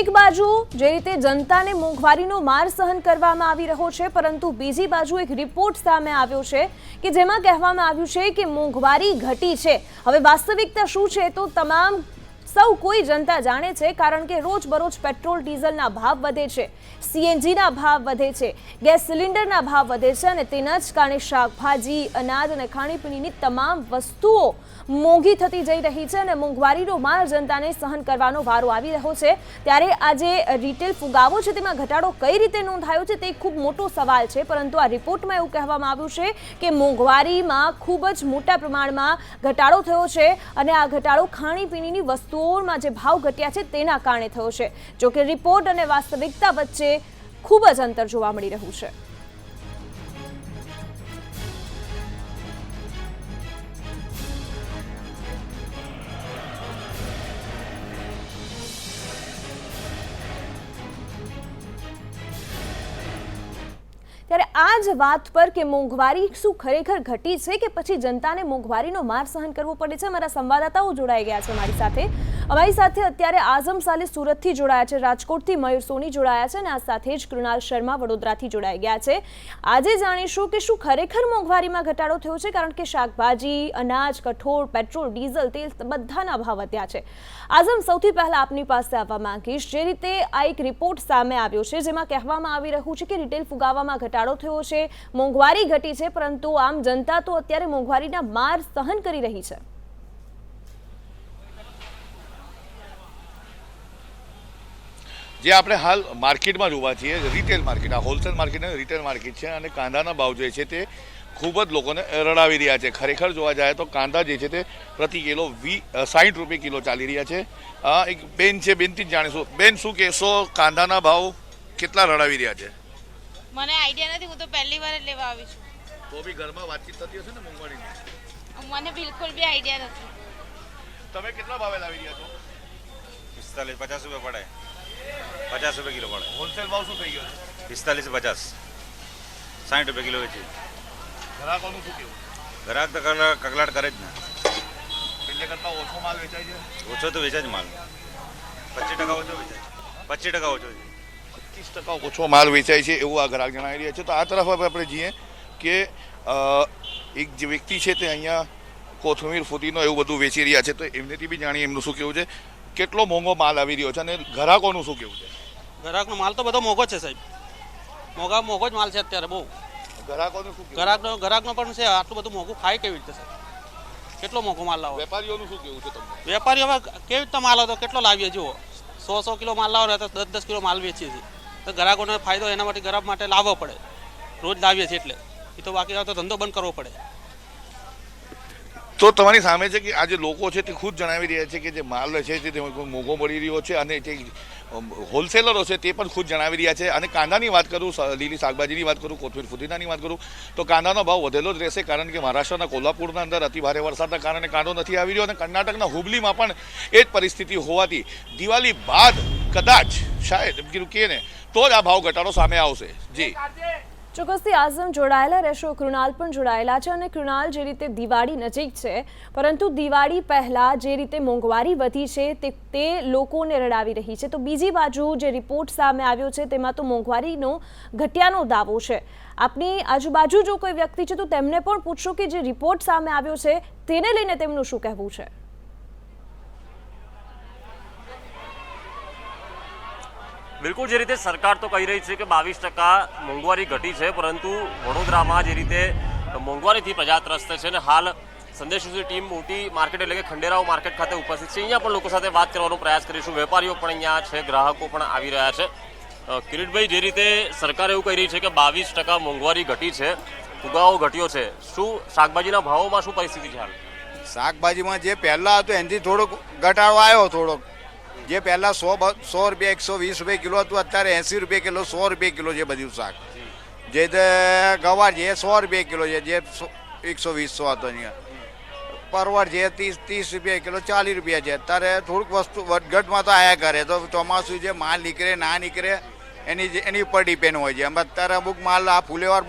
એક બાજુ જે રીતે જનતાને મોંઘવારીનો માર સહન કરવામાં આવી રહ્યો છે, પરંતુ બીજી બાજુ એક રિપોર્ટ સામે આવ્યો છે કે જેમાં કહેવામાં આવ્યું છે કે મોંઘવારી ઘટી છે। હવે વાસ્તવિકતા શું છે તો તમામ સૌ કોઈ જનતા જાણે છે, કારણ કે રોજબરોજ પેટ્રોલ ડીઝલના ભાવ વધે છે, સીએનજીના ભાવ વધે છે, ગેસ સિલિન્ડરના ભાવ વધે છે અને તેના જ કારણે શાકભાજી, અનાજ અને ખાણીપીણીની તમામ વસ્તુઓ મોંઘી થતી જઈ રહી છે અને મોંઘવારીનો માર જનતાને સહન કરવાનો વારો આવી રહ્યો છે। ત્યારે આજે રિટેલ ફુગાવો છે તેમાં ઘટાડો કઈ રીતે નોંધાયો છે તે ખૂબ મોટો સવાલ છે, પરંતુ આ રિપોર્ટમાં એવું કહેવામાં આવ્યું છે કે મોંઘવારીમાં ખૂબ જ મોટા પ્રમાણમાં ઘટાડો થયો છે અને આ ઘટાડો ખાણીપીણીની વસ્તુઓમાં જે ભાવ ઘટ્યા છે તેના કારણે થયો છે। જો કે રિપોર્ટ અને વાસ્તવિકતા વચ્ચે ખૂબ જ અંતર જોવા મળી રહ્યું છે। ત્યારે આ જ વાત પર કે મોંઘવારી શું ખરેખર ઘટી છે કે પછી જનતાને મોંઘવારીનો માર સહન કરવો પડે છે, અમારા સંવાદદાતાઓ જોડાઈ ગયા છે અમારી સાથે અત્યારે આઝમ સાલે સુરતથી જોડાયા છે, રાજકોટથી મયુર સોની જોડાયા છે અને આ સાથે જ કૃણાલ શર્મા વડોદરાથી જોડાઈ ગયા છે। આજે જાણીશું કે શું ખરેખર મોંઘવારીમાં ઘટાડો થયો છે, કારણ કે શાકભાજી, અનાજ, કઠોળ, પેટ્રોલ, ડીઝલ, તેલ બધાના ભાવ વધ્યા છે। આઝમ, સૌથી પહેલા આપની પાસે આવવા માંગીશ, જે રીતે આ એક રિપોર્ટ સામે આવ્યો છે જેમાં કહેવામાં આવી રહ્યું છે કે રિટેલ ફુગાવામાં ઘટાડો થયો છે, મોંઘવારી ઘટી છે, પરંતુ આમ જનતા તો અત્યારે મોંઘવારીના માર સહન કરી રહી છે। જે આપણે હાલ માર્કેટમાં જોવા છીએ, રિટેલ માર્કેટ, આ હોલસેલ માર્કેટ અને રિટેલ માર્કેટ છે અને કાંદાના ભાવ જે છે તે ખૂબ જ લોકોને રડાવી રહ્યા છે। ખરેખર જોવા જાય તો કાંદા જે છે તે પ્રતિ કિલો 60 રૂપિયા કિલો ચાલી રહ્યા છે। એક બેન છે, બેનથી જ જાણીશું। બેન, શું કહેશો, કાંદાના ભાવ કેટલા રડાવી રહ્યા છે? મને આઈડિયા નથી, હું તો પહેલી વાર જ લેવા આવી છું। તો બી ઘરમાં વાતચીત થતી હશે ને મોંઘવારીની? મને બિલકુલ બી આઈડિયા નથી। તમે કેટલા ભાવે લાવી રહ્યા છો? 45-50 રૂપિયા પડે, 50 રૂપિયા કિલો પડે। હોલસેલ ભાવ શું થઈ ગયો છે? 45-50, 60 રૂપિયા કિલો વેચી। ગ્રાહકોનું શું કેવું? ગ્રાહક તો કકલાટ કરે જ ને, એટલે કરતાં ઓછો માલ વેચાય છે? ઓછો તો વેચાય જ માલ, 25% ઓછો વેચાય, 25% ઓછો છે, 25% ઓછો માલ વેચાય છે એવું આ ગ્રાહક જણાવી રહ્યા છે। તો આ તરફ આપણે જઈએ કે એક જે વ્યક્તિ છે તે અહીંયા કોથમીર, ફુદીનો એવું બધું વેચી રહ્યા છે, તો એમનેથી બી જાણીએ એમનું શું કેવું છે, કેટલો મોંઘો માલ આવી રહ્યો છે અને ગ્રાહકોનું શું કેવું છે? ગ્રાહકનો માલ તો બધો મોંઘો છે સાહેબ, મોંઘો જ માલ છે અત્યારે બહુ। ગ્રાહકોનું શું? ગ્રાહકનો પણ છે, આટલું બધું મોંઘું ખાય કેવી રીતે સાહેબ? કેટલો મોંઘો માલ લાવો? વેપારીઓનું શું કેવું છે તમને? વેપારીઓ હવે કેવી રીતે માલ હતો, કેટલો લાવીએ જુઓ, 100 કિલો માલ લાવો ને તો 10 કિલો માલ વેચીએ છીએ, તો ગ્રાહકોને ફાયદો એના માટે ગ્રાહક માટે લાવવો પડે, રોજ લાવીએ છીએ એટલે એ તો બાકી તો ધંધો બંધ કરવો પડે। તો તમારી સામે છે કે આ જે લોકો છે તે ખુદ જણાવી રહ્યા છે કે જે માલ છે તે મોંઘો મળી રહ્યો છે અને જે હોલસેલરો છે તે પણ ખુદ જણાવી રહ્યા છે। અને કાંદાની વાત કરું, લીલી શાકભાજીની વાત કરું, કોથમીર, ફુદીનાની વાત કરું તો કાંદાનો ભાવ વધેલો જ રહેશે, કારણ કે મહારાષ્ટ્રના કોલ્હાપુરના અંદર અતિ ભારે વરસાદના કારણે કાંદો નથી આવી રહ્યો અને કર્ણાટકના હુબલીમાં પણ એ જ પરિસ્થિતિ હોવાથી દિવાળી બાદ કદાચ શાયદ કહે ને તો જ આ ભાવ ઘટાડો સામે આવશે। જી ચોક્કસથી આઝમ જોડાયેલા રહેશો, કૃણાલ પણ જોડાયેલા છે અને કૃણાલ, જે રીતે દિવાળી નજીક છે, પરંતુ દિવાળી પહેલા જે રીતે મોંઘવારી વધી છે તે લોકોને રડાવી રહી છે, તો બીજી બાજુ જે રિપોર્ટ સામે આવ્યો છે તેમાં તો મોંઘવારીનો ઘટ્યાનો દાવો છે। આપની આજુબાજુ જો કોઈ વ્યક્તિ છે તો તેમને પણ પૂછશો કે જે રિપોર્ટ સામે આવ્યો છે તેને લઈને તેમનું શું કહેવું છે? બિલકુલ, જે રીતે સરકાર તો કહી રહી છે કે 22% મોંઘવારી ઘટી છે, પરંતુ વડોદરામાં જે રીતે મોંઘવારીથી પ્રજા ત્રસ્ત છે અને હાલ સંદેશ ન્યૂઝની ટીમ મોટી માર્કેટ એટલે કે ખંડેરાવ માર્કેટ ખાતે ઉપસ્થિત છે। અહીંયા પણ લોકો સાથે વાત કરવાનો પ્રયાસ કરીશું, વેપારીઓ પણ અહીંયા છે, ગ્રાહકો પણ આવી રહ્યા છે। કિરીટભાઈ, જે રીતે સરકાર એવું કહી રહી છે કે 22% મોંઘવારી ઘટી છે, ફુગાવો ઘટ્યો છે, શું શાકભાજીના ભાવોમાં શું પરિસ્થિતિ છે હાલ? શાકભાજીમાં જે પહેલાં હતું એનાથી થોડોક ઘટાડો આવ્યો, થોડોક જે પહેલાં 100 રૂપિયા 120 રૂપિયા કિલો હતું, અત્યારે 80 રૂપિયા કિલો, 100 રૂપિયા કિલો છે બધું શાક। જે ગવાર છે 100 રૂપિયા કિલો છે, જે 120 હતો અહીંયા। પરવળ છે 30 રૂપિયા કિલો, 40 રૂપિયા છે। અત્યારે થોડુંક વસ્તુ વધઘટમાં તો આવ્યા કરે, તો ચોમાસું જે માલ નીકળે ના નીકળે એની ઉપર ડિપેન્ડ હોય છે। અત્યારે અમુક માલ આ ફુલેવાર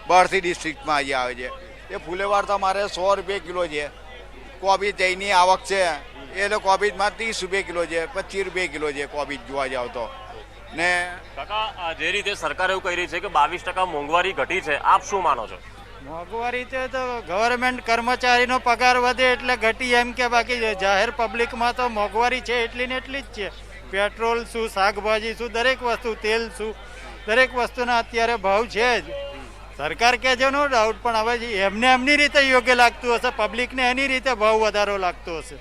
બહારથી ડિસ્ટ્રિક્ટમાં આવે છે, એ ફુલેવાર તો મારે 100 રૂપિયા કિલો છે। કોબી તેની આવક છે એ લોકો કોબીજમાં 30 રૂપિયા કિલો છે, 25 રૂપિયા કિલો છે કોબીજ જોવા જાવ તો. ને કાકા જે રીતે સરકાર એવું કહી રહી છે કે 22% મોંઘવારી ઘટી છે, આપ શું માનો છો? મોંઘવારી તો ગવર્મેન્ટ કર્મચારીનો પગાર વધે એટલે ઘટી એમ કે, બાકી જાહેર પબ્લિકમાં તો મોંઘવારી છે એટલી ને એટલી જ છે. પેટ્રોલ શું, શાકભાજી શું, દરેક વસ્તુ, તેલ શું, દરેક વસ્તુના અત્યારે ભાવ છે જ. સરકાર કે છે નો ડાઉટ, પણ હવે એમને એમની રીતે યોગ્ય લાગતું હશે, પબ્લિકને એની રીતે ભાવ વધારો લાગતો હશે.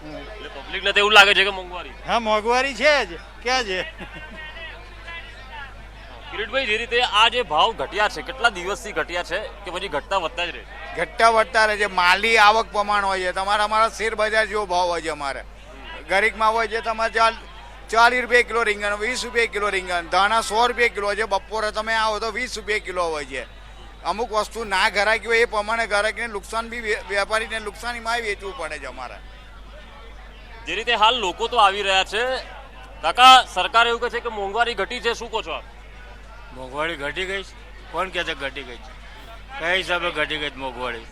એટલે પબ્લિકને તો એવું લાગે છે કે મોંઘવારી. હા, મોંઘવારી છે જ, ક્યાં છે. કિરીટભાઈ, જે રીતે આ જે ભાવ ઘટ્યા છે, કેટલા દિવસથી ઘટ્યા છે કે પછી ઘટતા વધતા જ રહે? ઘટતા વધતા રહે છે. માલી આવક પ્રમાણ હોય છે. અમારા શેર બજાર જેવો ભાવ હોય છે. અમારે ગરીબમાં હોય છે તમારે 40 રૂપિયા કિલો રીંગણ, 20 રૂપિયા કિલો રીંગણ, ધાણા 100 રૂપિયા કિલો છે. બપોરે તમે આવો તો 20 રૂપિયા કિલો હોય છે. અમુક વસ્તુ ના ઘરાકી હોય એ પ્રમાણે ઘરાકીને નુકસાન બી વેપારીને નુકસાનીમાં વેચવું પડે છે અમારે. જે રીતે હાલ લોકો તો આવી રહ્યા છે, કાકા સરકાર એવું કહે છે કે મોંઘવારી ઘટી છે, શું કહો છો આપ? મોંઘવારી ઘટી ગઈ છે? કોણ કહે છે ઘટી ગઈ છે? કઈ હિસાબે ઘટી ગઈ મોંઘવારી?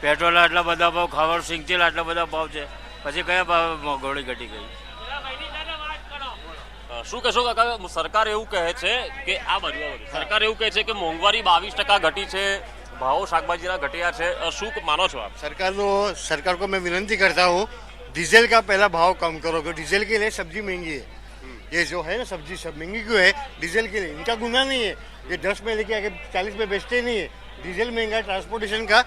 પેટ્રોલ આટલા બધા ભાવ, ખાવાનું સિંગતેલ આટલા બધા ભાવ છે, પછી કયા ભાવ મોંઘવારી ઘટી ગઈ? શું કહેશો કાકા? સરકાર એવું કહે છે કે આ બાજુ સરકાર એવું કહે છે કે મોંઘવારી 22% ઘટી છે, ભાવો શાકભાજીના ઘટ્યા છે, શું માનો છો આપ? सरकार को मैं विनती करता हूँ, डीजल का पहला भाव कम करो, क्योंकि डीजल के लिए सब्जी महंगी है. ये जो है ना सब्जी सब महंगी क्यों है? डीजल के लिए. इनका गुना नहीं है, ये 10 में लेके आके 40 में बेचते नहीं है. डीजल महंगा है ट्रांसपोर्टेशन का,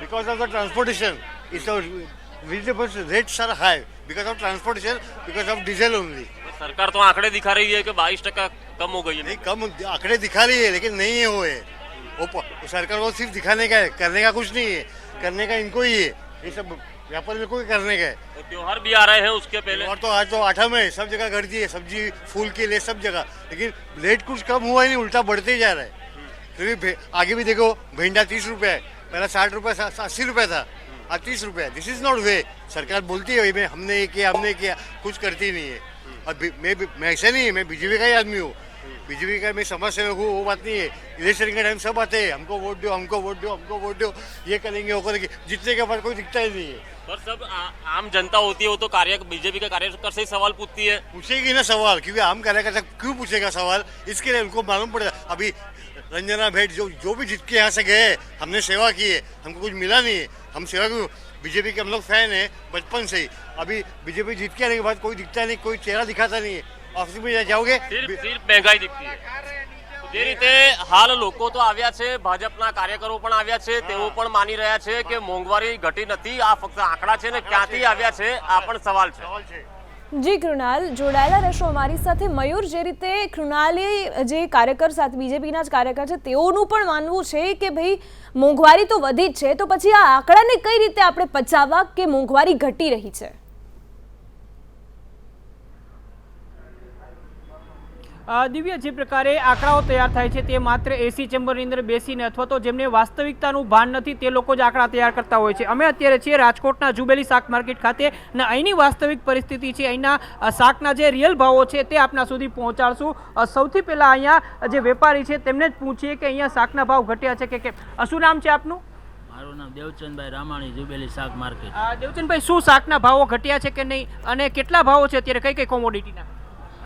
because of the transportation is vegetables rates are high because of transportation, because of diesel only. सरकार तो आंकड़े दिखा रही है कि 22% कम हो गई है. नहीं, कम आंकड़े दिखा रही है लेकिन नहीं है वो है. वो सरकार को सिर्फ दिखाने का है, करने का कुछ नहीं है. करने का इनको ही है, ये सब व्यापारी को ही करने का है. तो त्योहार भी आ रहे हैं उसके पहले. और तो आज तो 8 में सब जगह गर्दी है, सब्जी फूल के लिए सब जगह, लेकिन रेट कुछ कम हुआ ही नहीं, उल्टा बढ़ते ही जा रहा है. फिर आगे भी देखो, भिंडा 30 रुपये है, पहला 60 रुपये 80 रुपये था, आज 30 रुपये. दिस इज नॉट वे. सरकार बोलती है भाई हमने ये किया, हमने किया, कुछ करती नहीं है. और मैं ऐसा नहीं है, मैं बीजेपी का ही आदमी हूँ. बीजेपी का मैं समाज सेवक हूँ, वो बात नहीं है. इलेक्शन के टाइम सब आते हैं, हमको वोट दो, हमको वोट दो, हमको वोट दो, ये करेंगे वो करेंगे. जीतने के बाद कोई दिखता ही नहीं है. पर सब आम जनता होती है, वो तो बीजेपी का कार्यकर्ता से ही सवाल पूछती है. पूछेगी ना सवाल, क्योंकि आम कार्यकर्ता क्यों पूछेगा सवाल? इसके लिए उनको मालूम पड़ेगा. अभी रंजना भेट जो भी जीत के यहाँ से गए, हमने सेवा की है, हमको कुछ मिला नहीं है. हम सेवा क्यों? बीजेपी के हम लोग फैन है बचपन से ही. अभी बीजेपी जीत के आने के बाद कोई दिखता नहीं, कोई चेहरा दिखाता नहीं है. ऑफिस में जाओगे સિર્ફ મહેંગાઈ દીખતી है. જે રીતે હાલ લોકો તો આવ્યા છે, ભાજપના કાર્યકરો પણ આવ્યા છે, તેઓ પણ માની રહ્યા છે કે મોંઘવારી ઘટી નથી, આ ફક્ત આંકડા છે ને ક્યાંથી આવ્યા છે આ પણ સવાલ છે. જી કૃણાલ, જોડાયેલા રહેશો અમારી સાથે. મયુર, જે રીતે કૃણાલે જે કાર્યકર સાથે બીજેપીના જ કાર્યકર છે તેઓનું પણ માનવું છે કે ભાઈ મોંઘવારી તો વધી જ છે, તો પછી આ આંકડાને કઈ રીતે આપણે પચાવવા કે મોંઘવારી ઘટી રહી છે? દિવ્ય, જે પ્રકારે આંકડાઓ તૈયાર થાય છે તે માત્ર એસી ચેમ્બરની અંદર બેસીને અથવા તો જેમને વાસ્તવિકતાનું ભાન નથી તે લોકો જ આંકડા તૈયાર કરતા હોય છે. અમે અત્યારે છીએ રાજકોટના જુબેલી શાક માર્કેટ ખાતે અને અહીંની વાસ્તવિક પરિસ્થિતિ છે, અહીંના શાકના જે રિયલ ભાવો છે તે આપના સુધી પહોંચાડશું. સૌથી પહેલાં અહીંયા જે વેપારી છે તેમને જ પૂછીએ કે અહીંયા શાકના ભાવ ઘટ્યા છે કે કેમ. શું નામ છે આપનું? મારું નામ દેવચંદભાઈ રામાણી, જુબેલી શાક માર્કેટ. દેવચંદભાઈ, શું શાકના ભાવો ઘટ્યા છે કે નહીં અને કેટલા ભાવો છે અત્યારે, કઈ કઈ કોમોડિટીના?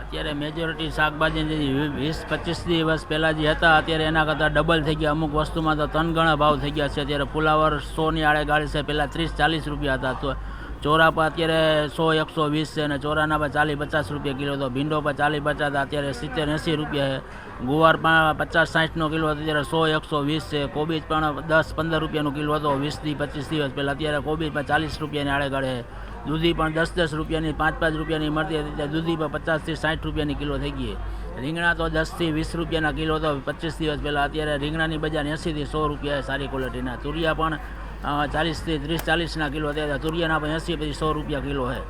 અત્યારે મેજોરિટી શાકભાજી 20-25 દિવસ પહેલાં જે હતા અત્યારે એના કરતાં ડબલ થઈ ગયા. અમુક વસ્તુમાં તો 3 ગણા ભાવ થઈ ગયા છે. અત્યારે ફુલાવર 100ની આડેગાળી છે, પહેલાં 30-40 રૂપિયા હતા, તો ચોરા પર અત્યારે 100-120 છે, અને ચોરાના પર 40-50 રૂપિયા કિલો હતો. ભીંડો પર 40-50 હતા, અત્યારે 70-80 રૂપિયા છે. ગુવાર પણ 50-60નો કિલો હતો, અત્યારે 100-120 છે. કોબીજ પણ 10-15 રૂપિયાનો કિલો હતો 20-25 દિવસ પહેલાં, અત્યારે કોબીજ પણ 40 રૂપિયાની આડેગાળે છે. દૂધી પણ 10-10 રૂપિયાની 5-5 રૂપિયાની મળતી હતી, ત્યારે દૂધી પણ 50-60 રૂપિયાની કિલો થઈ ગઈ. રીંગણા તો 10-20 રૂપિયાના કિલો હતો 25 દિવસ પહેલાં, અત્યારે રીંગણાની બજાર 80-100 રૂપિયા સારી ક્વોલિટીના. તુરિયા પણ 40-30-40ના કિલો, અત્યારે તુરિયાના પણ 80-100 રૂપિયા કિલો છે.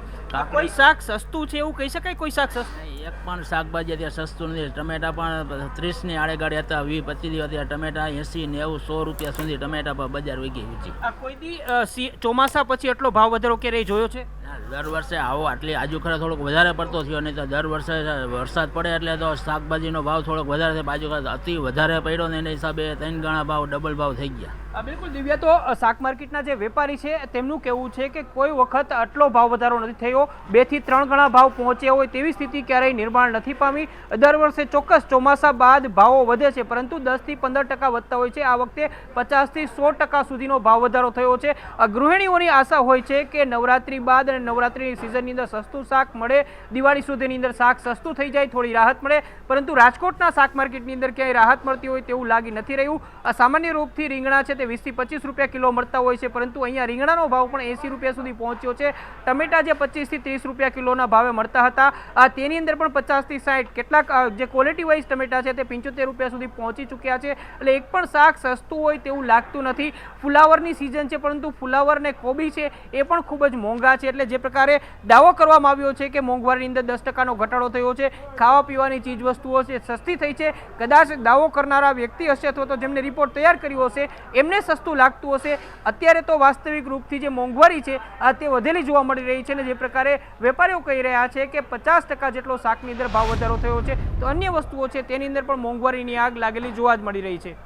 કોઈ શાક સસ્તું છે એવું કહી શકાય? કોઈ શાક સસ્તું? એક પણ શાકભાજી અત્યારે સસ્તું નથી. ટમેટા પણ 30ની આડેગાડી હતા 20-25 દિવસ, અત્યારે ટમેટા 80-90-100 રૂપિયા સુધી ટમેટા પર બજાર વહી ગઈ ઊંચી. કોઈ દી ચોમાસા પછી એટલો ભાવ વધારો ક્યારેય જોયો છે? દર વર્ષે આવો આટલી આજુખરે થોડોક વધારે પડતો થયો, નહીં તો દર વર્ષે વરસાદ પડે એટલે તો શાકભાજીનો ભાવ થોડોક વધારે થાય. આજુખરે અતિ વધારે પડ્યો ને એના હિસાબે 3 ગણા ભાવ ડબલ ભાવ થઈ ગયા. બિલકુલ દિવ્યા, તો શાક માર્કેટના જે વેપારી છે તેમનું કહેવું છે કે કોઈ વખત આટલો ભાવ વધારો નથી થયો, 2 થી 3 ગણા ભાવ પહોંચ્યા હોય તેવી સ્થિતિ ક્યારેય નિર્માણ નથી પામી. દર વર્ષે ચોક્કસ ચોમાસા બાદ ભાવો વધે છે, પરંતુ 10 થી 15% વધતા હોય છે. આ વખતે 50 થી 100% સુધીનો ભાવ વધારો થયો છે. ગૃહિણીઓની આશા હોય છે કે નવરાત્રી બાદ અને નવરાત્રીની સિઝનની અંદર સસ્તું શાક મળે, દિવાળી સુધીની અંદર શાક સસ્તું થઈ જાય, થોડી રાહત મળે, પરંતુ રાજકોટના શાક માર્કેટની અંદર ક્યાંય રાહત મળતી હોય તેવું લાગી નથી રહ્યું. સામાન્ય રૂપથી રીંગણા છે તે 20 થી 25 રૂપિયા કિલો મળતા હોય છે, પરંતુ અહીંયા રીંગણાનો ભાવ પણ 80 રૂપિયા સુધી પહોંચ્યો છે. ટમેટા જે 25 થી 30 રૂપિયા કિલોના ભાવે મળતા હતા તેની અંદર પણ 50 થી 60, કેટલાક જે ક્વોલિટી વાઇઝ ટમેટા છે તે 75 રૂપિયા સુધી પહોંચી ચૂક્યા છે. એટલે એક પણ શાક સસ્તું હોય તેવું લાગતું નથી. ફુલાવરની સિઝન છે, પરંતુ ફુલાવર ને કોબી છે એ પણ ખૂબ જ મોંઘા છે. એટલે જે પ્રકારે દાવો કરવામાં આવ્યો છે કે મોંઘવારીની અંદર 10%નો ઘટાડો થયો છે, ખાવા પીવાની ચીજ વસ્તુઓ છે સસ્તી થઈ છે, કદાચ દાવો કરનારા વ્યક્તિ હશે અથવા તો જેમને રિપોર્ટ તૈયાર કર્યો હશે એમને સસ્તું લાગતું હશે. અત્યારે તો વાસ્તવિક રૂપથી જે મોંઘવારી છે તે વધેલી જોવા મળી રહી છે. અને જે પ્રકારે વેપારીઓ કહી રહ્યા છે કે 50% જેટલો શાકની અંદર ભાવ વધારો થયો છે, તો અન્ય વસ્તુઓ છે તેની અંદર પણ મોંઘવારીની આગ લાગેલી જોવા જ મળી રહી છે.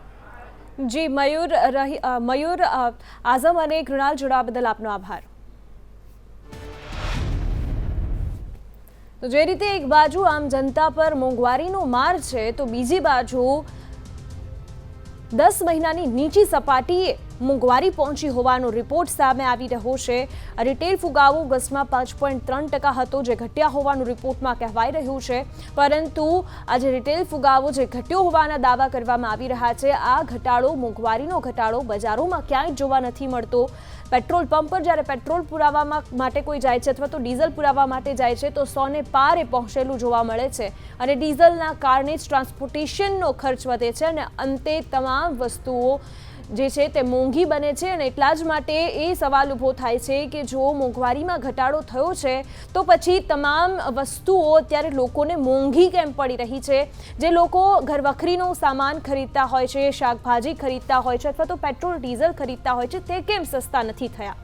જી મયુર આઝમ અને કૃણાલ જોડાવા બદલ આપનો આભાર. તો જે રીતે એક બાજુ આમ જનતા પર મોંઘવારીનો માર છે, તો બીજી બાજુ 10 મહિનાની નીચી સપાટીએ મોંઘવારી પહોંચી હોવાનો રિપોર્ટ સામે આવી રહ્યો છે. રિટેલ ફુગાવો ઓગસ્ટમાં 5.3% હતો, જે ઘટ્યા હોવાનું રિપોર્ટમાં કહેવાઈ રહ્યું છે. પરંતુ આજે રિટેલ ફુગાવો જે ઘટ્યો હોવાના દાવા કરવામાં આવી રહ્યા છે, આ ઘટાડો, મોંઘવારીનો ઘટાડો બજારોમાં ક્યાંય જોવા નથી મળતો. પેટ્રોલ પંપ પર જ્યારે પેટ્રોલ પુરાવા માટે કોઈ જાય છે અથવા તો ડીઝલ પુરાવા માટે જાય છે, તો 100 ને પારે પહોંચેલું જોવા મળે છે. અને ડીઝલના કારણે જ ટ્રાન્સપોર્ટેશનનો ખર્ચ વધે છે અને અંતે તમામ વસ્તુઓ જે છે તે મોંઘી બને છે. અને એટલા જ માટે એ સવાલ ઊભો થાય છે કે જો મોંઘવારીમાં ઘટાડો થયો છે, તો પછી તમામ વસ્તુઓ અત્યારે લોકોને મોંઘી કેમ પડી રહી છે? જે લોકો ઘરવખરીનો સામાન ખરીદતા હોય છે, શાકભાજી ખરીદતા હોય છે અથવા તો પેટ્રોલ ડીઝલ ખરીદતા હોય છે, તે કેમ સસ્તા નથી થયા?